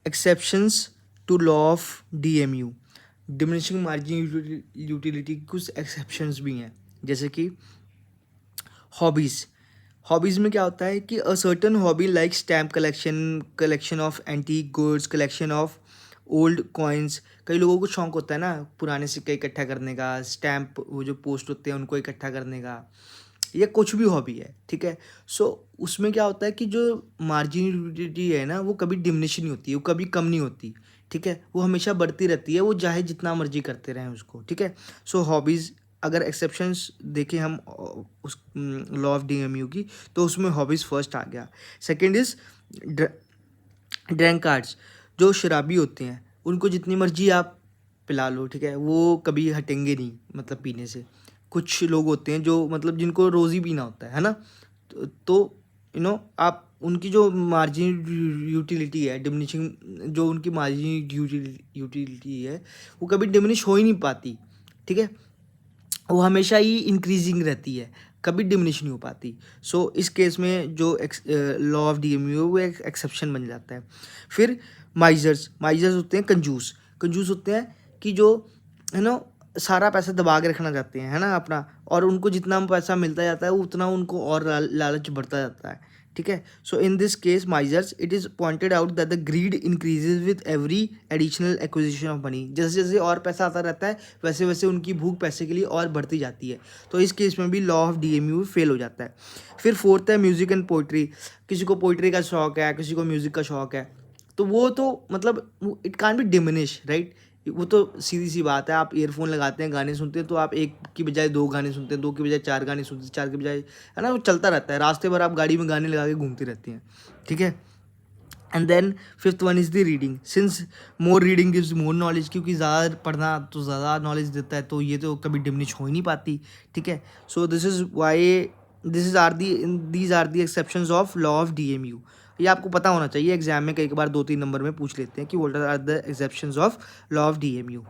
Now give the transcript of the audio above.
Exceptions to law of DMU, diminishing margin utility की कुछ exceptions भी हैं, जैसे कि हॉबीज़। हॉबीज़ में क्या होता है कि a certain hobby like stamp collection, collection of antique goods, collection of old coins. कई लोगों को शौक होता है ना पुराने सिक्के इकट्ठा करने का, स्टैम्प वो जो पोस्ट होते हैं उनको इकट्ठा करने का, या कुछ भी हॉबी है, ठीक है। सो उसमें क्या होता है कि जो मार्जिनिटी है ना वो कभी डिमिनिश नहीं होती, वो कभी कम नहीं होती, ठीक है, वो हमेशा बढ़ती रहती है, वो चाहे जितना मर्जी करते रहें उसको, ठीक है। सो हॉबीज़, अगर एक्सेप्शंस देखें हम उस लॉ ऑफ DMU की, तो उसमें हॉबीज़ फर्स्ट आ गया। Second is drank cards. जो शराबी होते हैं उनको जितनी मर्जी आप पिला लो, ठीक है, वो कभी हटेंगे नहीं मतलब पीने से। कुछ लोग होते हैं जो मतलब जिनको रोज़ ही पीना होता है ना, तो आप उनकी जो मार्जिन यूटिलिटी है डिमिनिशिंग, जो उनकी मार्जिन यूटिलिटी है वो कभी डिमिनिश हो ही नहीं पाती, ठीक है, वो हमेशा ही इंक्रीजिंग रहती है, कभी डिमिनिश नहीं हो पाती। सो इस केस में जो लॉ ऑफ DMU वो एक एक्सेप्शन बन जाता है। फिर माइजर्स, माइजर्स होते हैं कंजूस। कंजूस होते हैं कि जो है ना सारा पैसा दबा के रखना चाहते हैं, है ना अपना, और उनको जितना पैसा मिलता जाता है उतना उनको और लालच बढ़ता जाता है, ठीक है। So in this case misers, it is pointed out that the greed increases with every additional acquisition of money. जैसे जैसे और पैसा आता रहता है वैसे वैसे उनकी भूख पैसे के लिए और बढ़ती जाती है, तो इस केस में भी लॉ ऑफ DMU फेल हो जाता है। फिर फोर्थ है म्यूज़िक एंड पोइट्री। किसी को पोइट्री का शौक है, किसी को म्यूज़िक का शौक है, तो वो तो मतलब it can be diminish, right. वो तो सीधी सी बात है, आप ईयरफोन लगाते हैं गाने सुनते हैं तो आप एक की बजाय दो गाने सुनते हैं, दो की बजाय चार गाने सुनते हैं, चार की बजाय, है ना, वो चलता रहता है, रास्ते भर आप गाड़ी में गाने लगा के घूमती रहती हैं, ठीक है। And then fifth one is the reading, since more reading gives more knowledge, क्योंकि ज़्यादा पढ़ना तो ज़्यादा नॉलेज देता है, तो ये तो कभी डिमिनिश हो ही नहीं पाती, ठीक है। So this is why these are the exceptions of law of DMU। ये आपको पता होना चाहिए, एग्जाम में कई बार 2-3 नंबर में पूछ लेते हैं कि what are the exceptions of law of DMU।